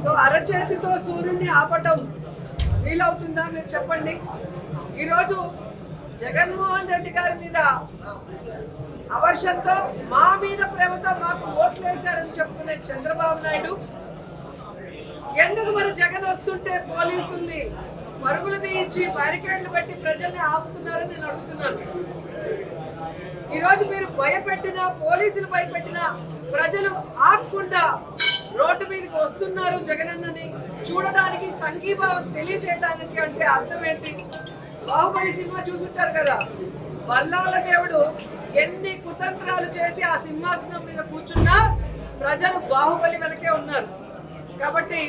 So అరచేతితో సూర్యుడిని ఆపటం వీలవుతుందా మీరు చెప్పండి. ఈరోజు జగన్మోహన్ రెడ్డి గారి మీద అవర్షంతో మా మీద ప్రేమతో మాకు ఓట్లు వేశారని చెప్పుకునే చంద్రబాబు నాయుడు ఎందుకు మరి జగన్ వస్తుంటే పోలీసుల్ని పరుగులు తీయించి బ్యారికేడ్లు పెట్టి ప్రజల్ని ఆపుతున్నారని నేను అడుగుతున్నాను. ఈరోజు మీరు భయపెట్టినా పోలీసులు భయపెట్టినా ప్రజలు ఆగకుండా రోడ్డు మీదకి వస్తున్నారు జగనన్నని చూడడానికి, సంఘీభావం తెలియచేయడానికి. అంటే అర్థం ఏంటి? బాహుబలి సినిమా చూసుంటారు కదా, వల్లాల దేవుడు ఎన్ని కుతంత్రాలు చేసి ఆ సింహాసనం మీద కూర్చున్నా ప్రజలు బాహుబలి వెనకే ఉన్నారు. కాబట్టి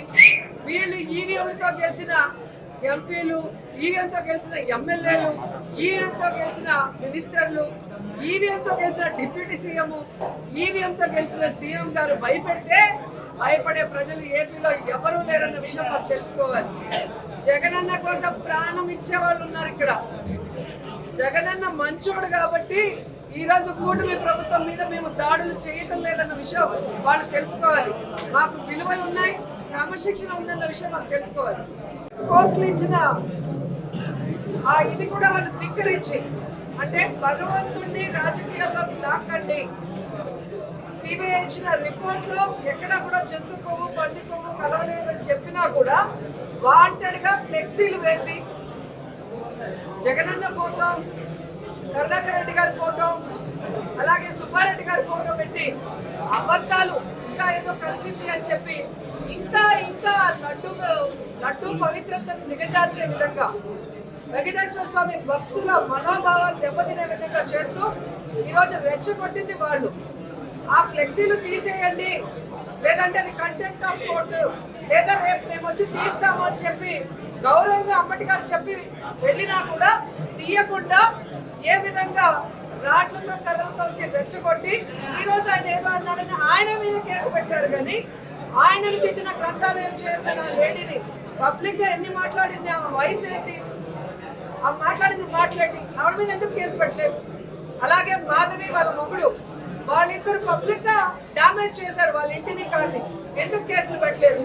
వీళ్ళు ఈవీఎంలతో గెలిచిన ఎంపీలు, ఈవీఎంతో గెలిచిన ఎమ్మెల్యేలు, ఈవీఎంతో గెలిచిన మినిస్టర్లు, ఈవీఎంతో గెలిచిన డిప్యూటీ సీఎం, ఈవీఎంతో గెలిచిన సీఎం గారు భయపెడితే భయపడే ప్రజలు ఏపీలో ఎవరూ లేరన్న విషయం మాకు తెలుసుకోవాలి. జగనన్న కోసం ప్రాణం ఇచ్చేవాళ్ళు ఉన్నారు ఇక్కడ. జగనన్న మంచోడు కాబట్టి ఈరోజు కూటమి ప్రభుత్వం మీద మేము దాడులు చేయటం లేదన్న విషయం వాళ్ళు తెలుసుకోవాలి. మాకు విలువలు ఉన్నాయి, క్రమశిక్షణ ఉందన్న విషయం మాకు తెలుసుకోవాలి. కోర్టులు ఇచ్చిన ఇది కూడా వాళ్ళు ధిక్కరించి, అంటే భగవంతుడిని రాజకీయాల్లోకి లాక్కండి. సిబిఐ ఇచ్చిన రిపోర్ట్ లో ఎక్కడా కూడా జంతు కొవ్వు, పంది కొవ్వు కలవలేదని చెప్పినా కూడా వాంటెడ్ గా ఫ్లెక్సీలు వేసి జగనన్న ఫోటో, కరుణాకర్ రెడ్డి గారి ఫోటో, అలాగే సుబ్బారెడ్డి గారి ఫోటో పెట్టి అబద్ధాలు ఇంకా ఏదో కలిసింది అని చెప్పి ఇంకా ఇంకా లడ్డు పవిత్రతను దిగజార్చే విధంగా, వెంకటేశ్వర స్వామి భక్తుల మనోభావాలు దెబ్బతినే విధంగా చేస్తూ ఈరోజు రెచ్చగొట్టింది వాళ్ళు. ఆ ఫ్లెక్సీలు తీసేయండి, లేదంటే అది కంటెంప్ట్ ఆఫ్ కోర్టు, లేదా రేపు మేము వచ్చి తీస్తాము అని చెప్పి గౌరవంగా అమ్మటి గారు చెప్పి వెళ్ళినా కూడా తీయకుండా ఏ విధంగా రాట్లతో కర్రలతో వచ్చి రెచ్చగొట్టి ఈరోజు ఆయన ఏదో అన్నాడని ఆయన మీద కేసు పెట్టారు. కానీ ఆయనను తిట్టిన గ్రంథాలయం చైర్మన్ ఆ లేడీని పబ్లిక్ గా ఎన్ని మాట్లాడింది, ఆమె వయసు ఏంటి, ఆ మాట్లాడింది మాట్లాడి ఆవిడ మీద ఎందుకు కేసు పెట్టలేదు? అలాగే మాధవి వాళ్ళ మొగుడు, వాళ్ళిద్దరు పబ్లిక్ గా డామేజ్ చేశారు వాళ్ళ ఇంటిని, కార్ని, ఎందుకు కేసులు పెట్టలేదు?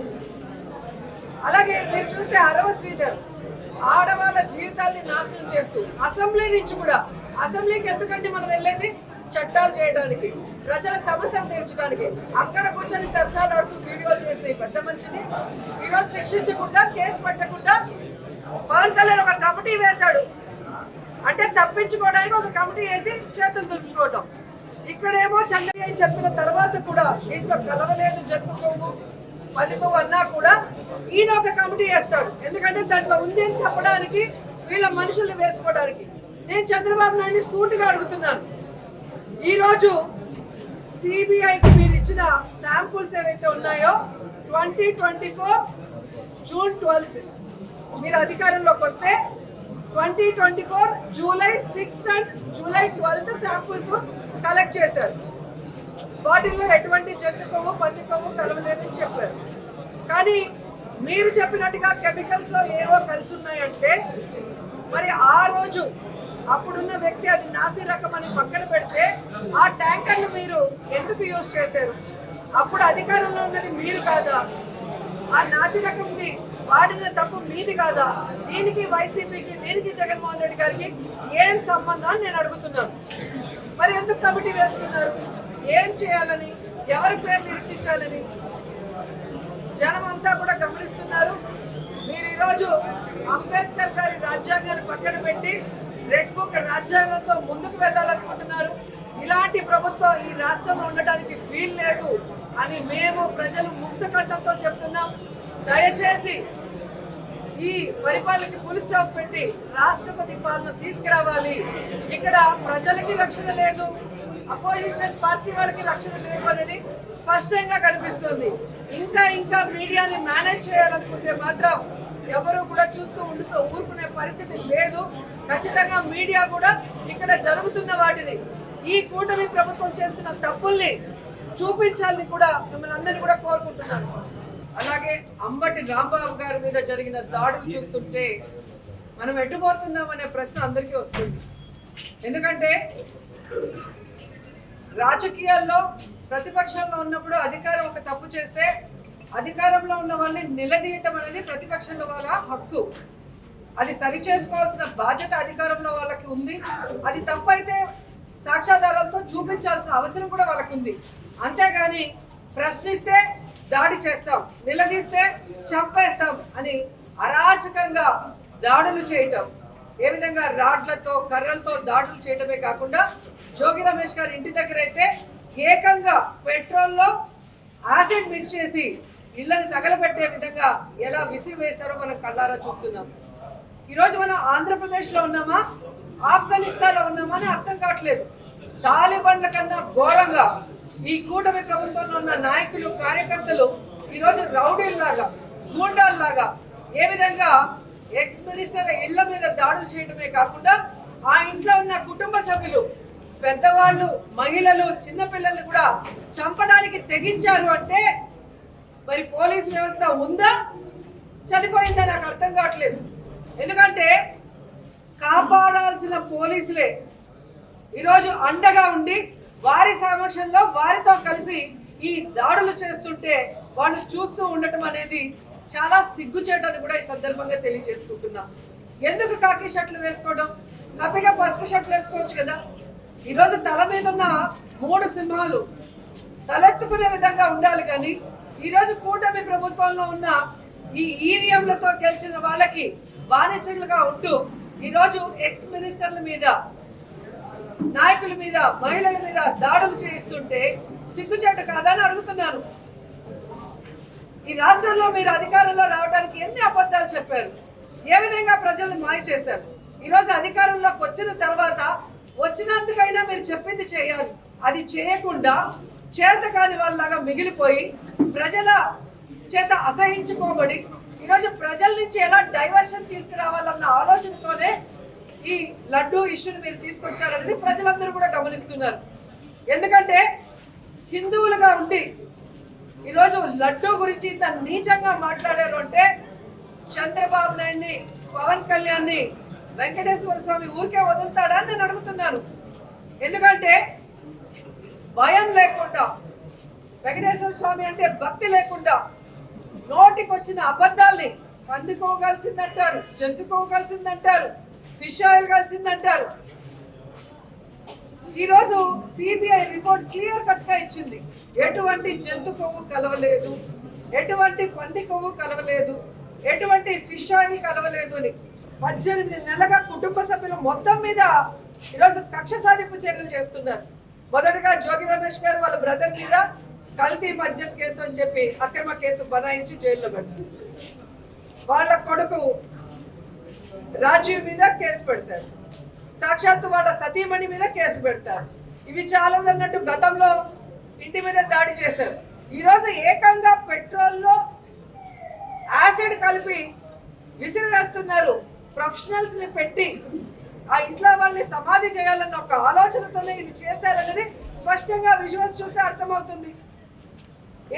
అలాగే మీరు చూస్తే అరవ శ్రీధర్ ఆడవాళ్ళ జీవితాన్ని నాశనం చేస్తూ అసెంబ్లీ నుంచి కూడా, అసెంబ్లీకి ఎందుకంటే మనం వెళ్ళేది చట్టాలు చేయడానికి, ప్రజల సమస్యలు తీర్చడానికి, అక్కడ కూర్చొని సరసాలు ఆడుతూ వీడియోలు చేసిన ఈ పెద్ద మనిషిని ఈరోజు శిక్షించకుండా, కేసు పెట్టకుండా పవన్ కళ్యాణ్ ఒక కమిటీ వేశాడు. అంటే తప్పించుకోవడానికి ఒక కమిటీ వేసి చేతులు దులుపుకోవటం. ఇక్కడేమో చంద్రయ్య చెప్పిన తర్వాత కూడా దీంట్లో కలవలేదు జంతు కొవ్వు, పది కొవ్వు అన్నా కూడా ఈయన ఒక కమిటీ వేస్తాడు. ఎందుకంటే దాంట్లో ఉంది అని చెప్పడానికి, వీళ్ళ మనుషుల్ని వేసుకోవడానికి. నేను చంద్రబాబు నాయుడిని సూటిగా అడుగుతున్నాను, ఈరోజు సిబిఐకి మీరు ఇచ్చిన శాంపుల్స్ ఏవైతే ఉన్నాయో 2024 జూన్ 12 మీరు అధికారంలోకి వస్తే 2024 July 6th and July 12th samples collect చేశారు. వాటిల్లో ఎటువంటి జంతు కొవ్వు, పంది కొవ్వు కలవలేదని చెప్పారు. కానీ మీరు చెప్పినట్టుగా కెమికల్స్ ఏవో కలిసి ఉన్నాయంటే మరి ఆ రోజు అప్పుడున్న వ్యక్తి అది నాసి రకం అని పక్కన పెడితే ఆ ట్యాంకర్లు మీరు ఎందుకు యూజ్ చేశారు? అప్పుడు అధికారంలో ఉన్నది మీరు కాదా? ఆ నాసి రకంది వాడిన తప్పు మీది కాదా? దీనికి వైసీపీకి, దీనికి జగన్మోహన్ రెడ్డి గారికి ఏం సంబంధం అని నేను అడుగుతున్నాను. మరి ఎందుకు కమిటీ వేస్తున్నారు? ఏం చేయాలని, ఎవరి పేర్లు ఇరికించాలని జనం అంతా కూడా గమనిస్తున్నారు. మీరు ఈరోజు అంబేద్కర్ గారి రాజ్యాంగాన్ని పక్కన పెట్టి రెడ్ బుక్ రాజ్యాంగంతో ముందుకు వెళ్ళాలనుకుంటున్నారు. ఇలాంటి ప్రభుత్వం ఈ రాష్ట్రంలో ఉండడానికి వీలు లేదు అని మేము ప్రజలు ముక్త కంఠంతో చెప్తున్నాం. దయచేసి ఈ పరిపాలనకి ఫుల్ స్టాప్ పెట్టి రాష్ట్రపతి పాలన తీసుకురావాలి. ఇక్కడ ప్రజలకి రక్షణ లేదు, అపోజిషన్ పార్టీ వాళ్ళకి రక్షణ లేదు అనేది స్పష్టంగా కనిపిస్తుంది. ఇంకా మీడియాని మేనేజ్ చేయాలనుకుంటే మాత్రం ఎవరు కూడా చూస్తూ ఊరుకునే పరిస్థితి లేదు. ఖచ్చితంగా మీడియా కూడా ఇక్కడ జరుగుతున్న వాటిని, ఈ కూటమి ప్రభుత్వం చేస్తున్న తప్పుల్ని చూపించాలని కూడా మిమ్మల్ని అందరినీ కూడా కోరుకుంటున్నాను. అలాగే అంబటి రాంబాబు గారి మీద జరిగిన దాడులు చూస్తుంటే మనం ఎటుపోతున్నాం అనే ప్రశ్న అందరికీ వస్తుంది. ఎందుకంటే రాజకీయాల్లో ప్రతిపక్షంలో ఉన్నప్పుడు అధికారం ఒక తప్పు చేస్తే అధికారంలో ఉన్న వాళ్ళని నిలదీయటం అనేది ప్రతిపక్షంలో వాళ్ళ హక్కు. అది సరి చేసుకోవాల్సిన బాధ్యత అధికారంలో వాళ్ళకి ఉంది. అది తప్పైతే సాక్ష్యాధారాలతో చూపించాల్సిన అవసరం కూడా వాళ్ళకి ఉంది. అంతేగాని ప్రశ్నిస్తే దాడి చేస్తాం, నిలదీస్తే చంపేస్తాం అని అరాచకంగా దాడులు చేయటం, ఏ విధంగా రాడ్లతో కర్రలతో దాడులు చేయటమే కాకుండా జోగి రమేష్ గారి ఇంటి దగ్గర అయితే ఏకంగా పెట్రోల్లో యాసిడ్ మిక్స్ చేసి ఇళ్ళని తగలబెట్టే విధంగా ఎలా విసిరివేశారో మనం కళ్ళారా చూస్తున్నాం. ఈరోజు మనం ఆంధ్రప్రదేశ్లో ఉన్నామా, ఆఫ్ఘనిస్తాన్లో ఉన్నామా అని అర్థం కావట్లేదు. తాలిబాన్ల కన్నా ఘోరంగా ఈ కూటమి ప్రభుత్వంలో ఉన్న నాయకులు, కార్యకర్తలు ఈరోజు రౌడీల్లాగా, గూండాల్లాగా ఏ విధంగా ఎక్స్ మినిస్టర్ ఇళ్ల మీద దాడులు చేయడమే కాకుండా ఆ ఇంట్లో ఉన్న కుటుంబ సభ్యులు, పెద్దవాళ్ళు, మహిళలు, చిన్నపిల్లల్ని కూడా చంపడానికి తెగించారు అంటే మరి పోలీస్ వ్యవస్థ ఉందా, చనిపోయిందా నాకు అర్థం కావట్లేదు. ఎందుకంటే కాపాడాల్సిన పోలీసులే ఈరోజు అండగా ఉండి వారి సమక్షంలో వారితో కలిసి ఈ దాడులు చేస్తుంటే వాళ్ళు చూస్తూ ఉండటం అనేది చాలా సిగ్గుచేటని కూడా ఈ సందర్భంగా తెలియజేసుకుంటున్నా. ఎందుకు కాకి షర్ట్లు వేసుకోవడం, హ్యాపీగా పసుపు షర్ట్లు వేసుకోవచ్చు కదా. ఈరోజు తల మీద ఉన్న 3 సింహాలు తలెత్తుకునే విధంగా ఉండాలి. కానీ ఈరోజు కూటమి ప్రభుత్వంలో ఉన్న ఈ ఈవీఎంలతో గెలిచిన వాళ్ళకి బానిసలుగా ఉంటూ ఈరోజు ఎక్స్ మినిస్టర్ల మీద, నాయకుల మీద, మహిళల మీద దాడులు చేయిస్తుంటే సిగ్గుచేట కాదని అడుగుతున్నాను. ఈ రాష్ట్రంలో మీరు అధికారంలో రావడానికి ఎన్ని అబద్ధాలు చెప్పారు, ఏ విధంగా ప్రజలను మాయ చేశారు. ఈరోజు అధికారంలోకి వచ్చిన తర్వాత వచ్చినందుకైనా మీరు చెప్పింది చేయాలి. అది చేయకుండా చేతకాని వాళ్ళలాగా మిగిలిపోయి ప్రజల చేత అసహించుకోబడి ఈరోజు ప్రజల నుంచి ఎలా డైవర్షన్ తీసుకురావాలన్న ఆలోచనతోనే ఈ లడ్డూ ఇష్యూని మీరు తీసుకొచ్చారనేది ప్రజలందరూ కూడా గమనిస్తున్నారు. ఎందుకంటే హిందువులుగా ఉండి ఈరోజు లడ్డూ గురించి ఇంత నీచంగా మాట్లాడారు అంటే చంద్రబాబు నాయుడిని, పవన్ కళ్యాణ్ని, వెంకటేశ్వర స్వామి ఊరికే వదులుతాడా అని నేను అడుగుతున్నాను. ఎందుకంటే భయం లేకుండా, వెంకటేశ్వర స్వామి అంటే భక్తి లేకుండా నోటికి వచ్చిన అబద్ధాల్ని పందుకోగలిసిందంటారు, జంతుకోగలిసిందంటారు, ఫిష్ ఆయిల్ కలిసిందంటారు. ఈరోజు సిబిఐ రిపోర్ట్ క్లియర్ కట్ గా ఇచ్చింది. ఎటువంటి జంతు కొవ్వు కలవలేదు, ఎటువంటి పంది కొవ్వు కలవలేదు, ఎటువంటి ఫిష్ ఆయిల్ కలవలేదు అని 18 నెలలుగా కుటుంబ సభ్యులు మొత్తం మీద ఈరోజు కక్ష సాధింపు చర్యలు చేస్తున్నారు. మొదటగా జోగి రమేష్ గారు వాళ్ళ బ్రదర్ మీద కల్తీ మద్యం కేసు అని చెప్పి అక్రమ కేసు బనాయించి జైల్లో పెట్టారు. వాళ్ళ కొడుకు రాజీవ్ మీద కేసు పెడతారు, సాక్షాత్తు వాళ్ళ సతీమణి మీద కేసు పెడతారు. ఇవి చాలా అన్నట్టు గతంలో ఇంటి మీద దాడి చేశారు. ఈరోజు ఏకంగా పెట్రోల్లో యాసిడ్ కలిపి విసిరివేస్తున్నారు. ప్రొఫెషనల్స్ ని పెట్టి ఆ ఇంట్లో వాళ్ళని సమాధి చేయాలన్న ఒక ఆలోచనతోనే ఇది చేశారనేది స్పష్టంగా విజువల్స్ చూస్తే అర్థమవుతుంది.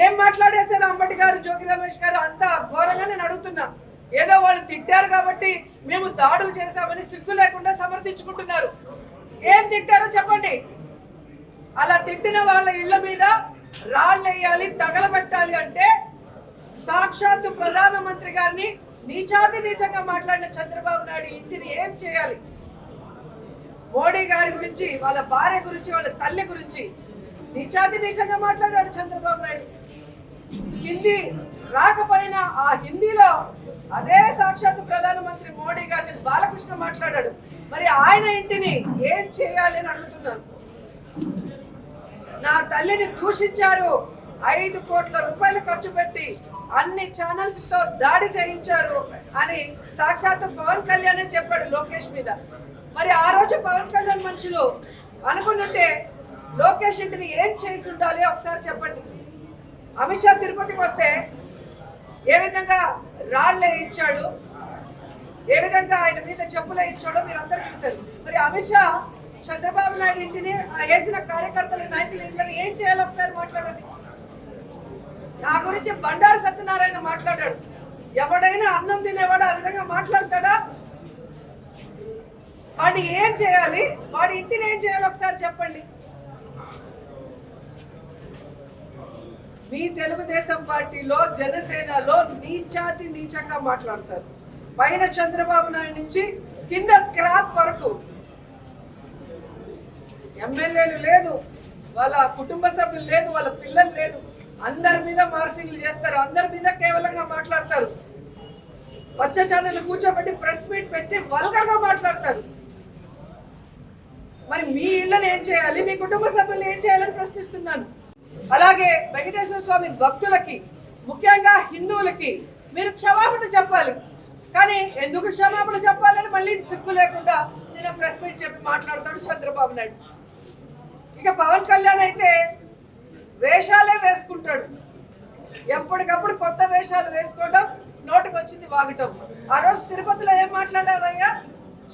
ఏం మాట్లాడేశారు అంబటి గారు, జోగి రమేష్ గారు అంత ఘోరంగా నేను అడుగుతున్నా. ఏదో వాళ్ళు తిట్టారు కాబట్టి మేము దాడులు చేశామని సిగ్గు లేకుండా సమర్థించుకుంటున్నారు. ఏం తిట్టారో చెప్పండి. అలా తిట్టిన వాళ్ళ ఇళ్ల మీద రాళ్ళు వేయాలి, తగలబెట్టాలి అంటే సాక్షాత్తు ప్రధానమంత్రి గారిని నీచాతి నీచంగా మాట్లాడిన చంద్రబాబు నాయుడు ఇంటిని ఏం చేయాలి? మోడీ గారి గురించి, వాళ్ళ భార్య గురించి, వాళ్ళ తల్లి గురించి నీచాతి నీచంగా మాట్లాడాడు చంద్రబాబు నాయుడు. హిందీ రాకపోయినా ఆ హిందీలో అదే సాక్షాత్తు ప్రధానమంత్రి మోడీ గారిని బాలకృష్ణ మాట్లాడాడు. మరి ఆయన ఇంటిని ఏం చేయాలి అని అడుగుతున్నాను. నా తల్లిని దూషించారు, 5 కోట్ల రూపాయలు ఖర్చు పెట్టి అన్ని ఛానల్స్ తో దాడి చేయించారు అని సాక్షాత్తు పవన్ కళ్యాణ్ చెప్పాడు లోకేష్ మీద. మరి ఆ రోజు పవన్ కళ్యాణ్ మనుషులు అనుకున్నట్టే లోకేష్ ఇంటిని ఏం చేసి ఉండాలి ఒకసారి చెప్పండి. అమిత్ షా తిరుపతికి వస్తే ఏ విధంగా రాళ్లే ఇచ్చాడు, ఏ విధంగా ఆయన మీద చెప్పులే ఇచ్చాడో మీరు అందరూ చూశారు. మరి అమిత్ షా చంద్రబాబు నాయుడు ఇంటిని, వేసిన కార్యకర్తల నాయకుల ఇంట్లోని ఏం చేయాలో ఒకసారి మాట్లాడండి. నా గురించి బండారు సత్యనారాయణ మాట్లాడాడు. ఎవడైనా అన్నం తినేవాడు ఆ విధంగా మాట్లాడతాడా? వాడిని ఏం చేయాలి, వాడి ఇంటిని ఏం చేయాలో ఒకసారి చెప్పండి. మీ తెలుగుదేశం పార్టీలో జనసేనలో నీచాతి నీచంగా మాట్లాడతారు. పైన చంద్రబాబు నాయుడు నుంచి కింద స్క్రాప్ వరకు ఎమ్మెల్యేలు లేదు, వాళ్ళ కుటుంబ సభ్యులు లేదు, వాళ్ళ పిల్లలు లేదు, అందరి మీద మార్ఫింగ్లు చేస్తారు, అందరి మీద కేవలంగా మాట్లాడతారు. పచ్చ ఛానల్ కూర్చోబెట్టి ప్రెస్ మీట్ పెట్టి వల్గర్గా మాట్లాడతారు. మరి మీ ఇళ్ళని ఏం చేయాలి, మీ కుటుంబ సభ్యులు ఏం చేయాలని ప్రశ్నిస్తున్నాను. అలాగే వెంకటేశ్వర స్వామి భక్తులకి, ముఖ్యంగా హిందువులకి మీరు క్షమాపణ చెప్పాలి. కానీ ఎందుకు క్షమాపణ చెప్పాలని మళ్ళీ సిగ్గు లేకుండా నేను ప్రెస్ మీట్ చెప్పి మాట్లాడతాడు చంద్రబాబు నాయుడు. ఇక పవన్ కళ్యాణ్ అయితే వేషాలే వేసుకుంటాడు. ఎప్పటికప్పుడు కొత్త వేషాలు వేసుకోవడం, నోటికి వచ్చింది వాగటం. ఆ రోజు తిరుపతిలో ఏం మాట్లాడావయ్యా?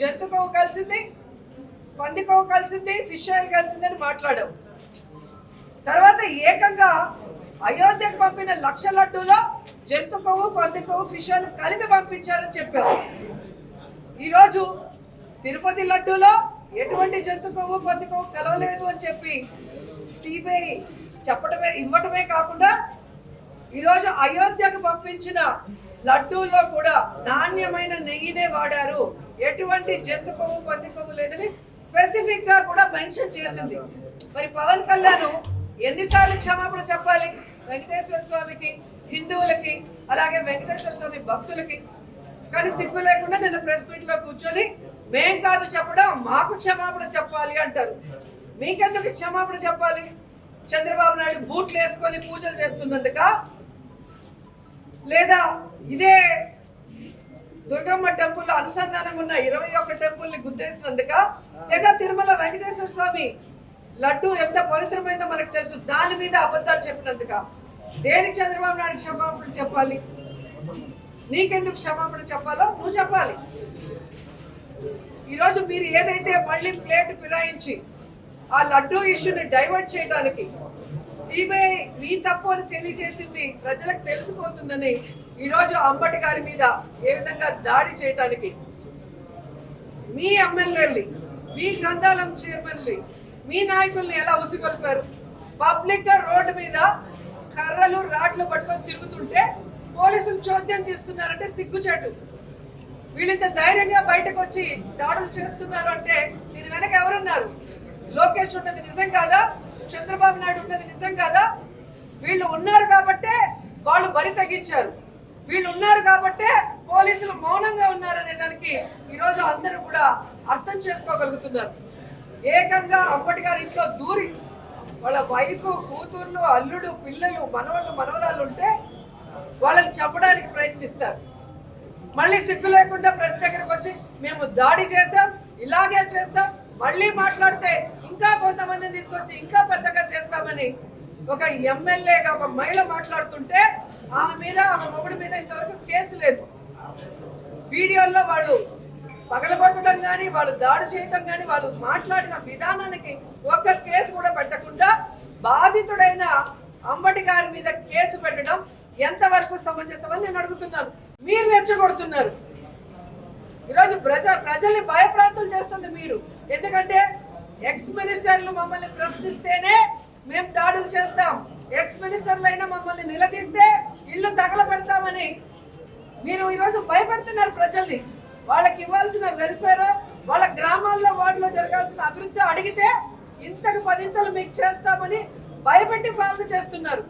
జంతు కొవ్వు కలిసింది, పంది కొవ్వు కలిసింది, ఫిష్ ఆయిల్ కలిసింది అని మాట్లాడావు. తర్వాత ఏకంగా అయోధ్యకు పంపిన 1,00,000 లడ్డూలో జంతు కొవ్వు, పంది కొవ్వు, ఫిష్ ఆయిల్ కలిపి పంపించారని చెప్పావు. ఈరోజు తిరుపతి లడ్డూలో ఎటువంటి జంతు కొవ్వు, పంది కొవ్వు కలవలేదు అని చెప్పి సిబిఐ ఇవ్వటమే కాకుండా ఈరోజు అయోధ్యకు పంపించిన లడ్డూల్లో కూడా నాణ్యమైన నెయ్యినే వాడారు, ఎటువంటి జంతు కొవ్వు, పంది కొవ్వు లేదని స్పెసిఫిక్ గా కూడా మెన్షన్ చేసింది. మరి పవన్ కళ్యాణ్ ఎన్నిసార్లు క్షమాపణ చెప్పాలి వెంకటేశ్వర స్వామికి, హిందువులకి, అలాగే వెంకటేశ్వర స్వామి భక్తులకి? కానీ సిగ్గు లేకుండా నిన్న ప్రెస్ మీట్ లో కూర్చొని మేం కాదు చెప్పడం, మాకు క్షమాపణ చెప్పాలి అంటారు. మీకెందుకు క్షమాపణ చెప్పాలి? చంద్రబాబు నాయుడు బూట్లు వేసుకొని పూజలు చేస్తున్నందుక, లేదా ఇదే దుర్గమ్మ టెంపుల్ అనుసంధానం ఉన్న 21 టెంపుల్ని గుద్దేసినందుక, లేదా తిరుమల వెంకటేశ్వర స్వామి లడ్డు ఎంత పవిత్రమైందో మనకు తెలుసు, దాని మీద అబద్ధాలు చెప్పినందుక? దేనికి చంద్రబాబు నాయుడు క్షమాపణ చెప్పాలి? నీకెందుకు క్షమాపణ చెప్పాలో నువ్వు చెప్పాలి. ఈరోజు మీరు ఏదైతే మళ్ళీ ప్లేట్ ఫిరాయించి ఆ లడ్డూ ఇష్యూని డైవర్ట్ చేయడానికి సిబిఐ మీ తప్పు అని తెలియజేసింది ప్రజలకు తెలిసిపోతుందని ఈరోజు అంబటి గారి మీద ఏ విధంగా దాడి చేయడానికి మీ ఎమ్మెల్యేల్ని, మీ గ్రంథాలయం చైర్మన్లు, మీ నాయకుల్ని ఎలా ఉసిగొల్పారు? పబ్లిక్ గా రోడ్డు మీద కర్రలు, రాడ్లు పట్టుకొని తిరుగుతుంటే పోలీసులు చోద్యం చేస్తున్నారంటే సిగ్గుచేటు. వీళ్ళంత ధైర్యంగా బయటకు వచ్చి దాడులు చేస్తున్నారు అంటే దీని వెనక ఎవరున్నారు? లోకేష్ ఉన్నది నిజం కాదా? చంద్రబాబు నాయుడు ఉన్నది నిజం కాదా? వీళ్ళు ఉన్నారు కాబట్టే వాళ్ళు బరి తగ్గించారు, వీళ్ళు ఉన్నారు కాబట్టే పోలీసులు మౌనంగా ఉన్నారనే దానికి ఈరోజు అందరూ కూడా అర్థం చేసుకోగలుగుతున్నారు. ఏకంగా అంబటి గారి ఇంట్లో దూరి వాళ్ళ వైఫ్, కూతుర్లు, అల్లుడు, పిల్లలు, మనవళ్ళు, మనవరాళ్ళు ఉంటే వాళ్ళని చంపడానికి ప్రయత్నిస్తారు. మళ్ళీ సిగ్గు లేకుండా ప్రెస్ దగ్గరకు వచ్చి మేము దాడి చేసాం, ఇలాగే చేస్తాం, మళ్ళీ మాట్లాడితే ఇంకా కొంతమందిని తీసుకొచ్చి ఇంకా పెద్దగా చేస్తామని ఒక ఎమ్మెల్యేగా ఒక మహిళ మాట్లాడుతుంటే ఆమె మీద, ఆమె మొగుడి మీద ఇంతవరకు కేసు లేదు. వీడియోల్లో వాళ్ళు పగలగొట్టడం కానీ, వాళ్ళు దాడి చేయడం కానీ, వాళ్ళు మాట్లాడిన విధానానికి ఒక్క కేసు కూడా పెట్టకుండా బాధితుడైన అంబటి గారి మీద కేసు పెట్టడం ఎంతవరకు సమంజసమని నేను అడుగుతున్నాను. మీరు రెచ్చగొడుతున్నారు. ఈరోజు ప్రజల్ని భయప్రాంతులు చేస్తుంది మీరు. ఎందుకంటే ఎక్స్ మినిస్టర్లు మమ్మల్ని ప్రశ్నిస్తేనే మేము దాడులు చేస్తాం, ఎక్స్ మినిస్టర్లు అయినా మమ్మల్ని నిలదీస్తే ఇల్లు తగలబెడతామని మీరు ఈరోజు భయపెడుతున్నారు ప్రజల్ని. వాళ్ళకి ఇవ్వాల్సిన వెల్ఫేర్, వాళ్ళ గ్రామాల్లో వాటిలో జరగాల్సిన అభివృద్ధి అడిగితే ఇంతకు 10 మీకు చేస్తామని భయపెట్టి పాలన చేస్తున్నారు.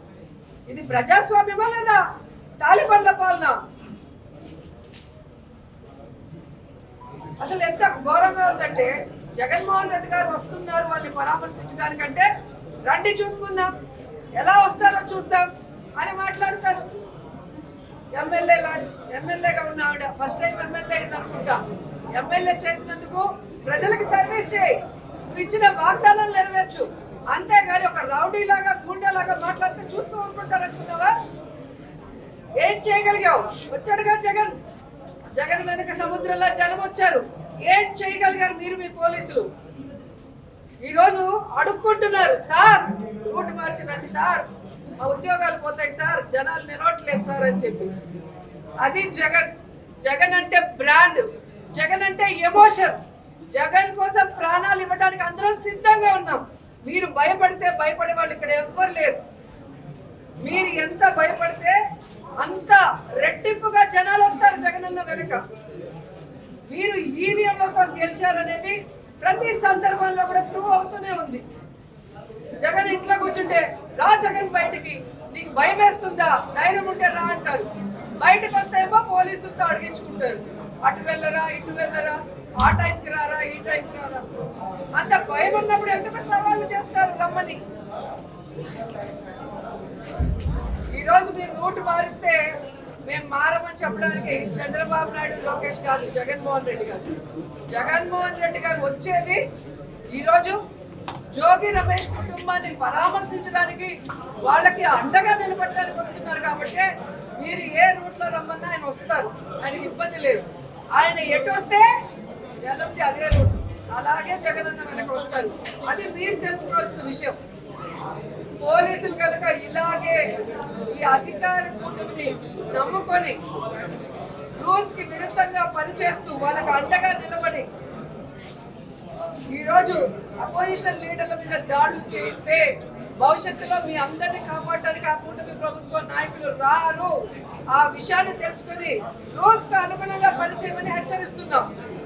ఇది ప్రజాస్వామ్యమా లేదా తాలిబాన్ల పాలన? అసలు ఎంత ఘోరంగా ఉందంటే, జగన్మోహన్ రెడ్డి గారు వస్తున్నారు వాళ్ళని పరామర్శించడానికంటే రండి చూసుకుందాం, ఎలా వస్తారో చూస్తాం అని మాట్లాడతారు. ఎమ్మెల్యేగా ఉన్న ఆవిడ ఫస్ట్ టైం ఎమ్మెల్యే అయింది అనుకుంటా. ఎమ్మెల్యే చేసినందుకు ప్రజలకు సర్వీస్ చేయి, నువ్వు ఇచ్చిన వాగ్దానాలు నెరవేర్చు, అంతేగాని ఒక రౌడీలాగా, గుండెలాగా మాట్లాడితే చూస్తూ ఊరుకుంటారు అనుకున్నావా? ఏం చేయగలిగావు? వచ్చాడుగా జగన్, జగన్ వెనక సముద్రంలో జనం వచ్చారు. ఏం చేయగలిగారు మీరు, మీ పోలీసులు? ఈరోజు అడుక్కుంటున్నారు, సార్ రూట్ మార్చినండి సార్, మా ఉద్యోగాలు పోతాయి సార్, జనాలు నిలవట్లేదు సార్ అని చెప్పి. అది జగన్. జగన్ అంటే బ్రాండ్, జగన్ అంటే ఎమోషన్. జగన్ కోసం ప్రాణాలు ఇవ్వడానికి అందరం సిద్ధంగా ఉన్నాం. మీరు భయపడితే భయపడే వాళ్ళు ఇక్కడ ఎవ్వరు లేరు. మీరు ఎంత భయపడితే అంత రెట్టింపుగా జనాలు వస్తారు జగనన్న వెనుక. మీరు ఈవీఎంలతో గెలిచారనేది ప్రతి సందర్భంలో కూడా ప్రూవ్ అవుతూనే ఉంది. జగన్ ఇంట్లో కూర్చుంటే రా జగన్ బయటికి, నీకు భయం వేస్తుందా, ధైర్యం ఉంటే రా అంటారు. బయటకు వస్తేమో పోలీసులతో అడిగించుకుంటారు, అటు వెళ్ళరా ఇటు వెళ్ళరా, ఆ టైంకి రారా ఈ టైంకి రారా. అంత భయం ఉన్నప్పుడు ఎందుకు సవాళ్ళు చేస్తారు రమ్మని. ఈరోజు మీరు రూట్ మారిస్తే మేము మారమని చెప్పడానికి చంద్రబాబు నాయుడు లోకేష్ కాదు, జగన్మోహన్ రెడ్డి గారు. జగన్మోహన్ రెడ్డి గారు వచ్చేది ఈరోజు జోగి రమేష్ కుటుంబాన్ని పరామర్శించడానికి, వాళ్ళకి అండగా నిలబడడానికి వస్తున్నారు. కాబట్టి మీరు ఏ రూట్ లో రమ్మన్నా ఆయన వస్తారు, ఆయనకి ఇబ్బంది లేదు. ఆయన ఎటు వస్తే జనంది అదే రూట్, అలాగే జగనన్న వెనక వస్తారు. అది మీరు తెలుసుకోవాల్సిన విషయం. పోలీసులు కనుక ఇలాగే ఈ అధికార కూటమిని నమ్ముకొని రూల్స్ కి విరుద్ధంగా పనిచేస్తూ వాళ్ళకి అండగా నిలబడి ఈరోజు అపోజిషన్ లీడర్ల మీద దాడులు చేయిస్తే భవిష్యత్తులో మీ అందరినీ కాపాడడానికి ఆ కూటమి ప్రభుత్వ నాయకులు రారు. ఆ విషయాన్ని తెలుసుకొని రూల్స్ కు అనుగుణంగా పనిచేయమని హెచ్చరిస్తున్నాం.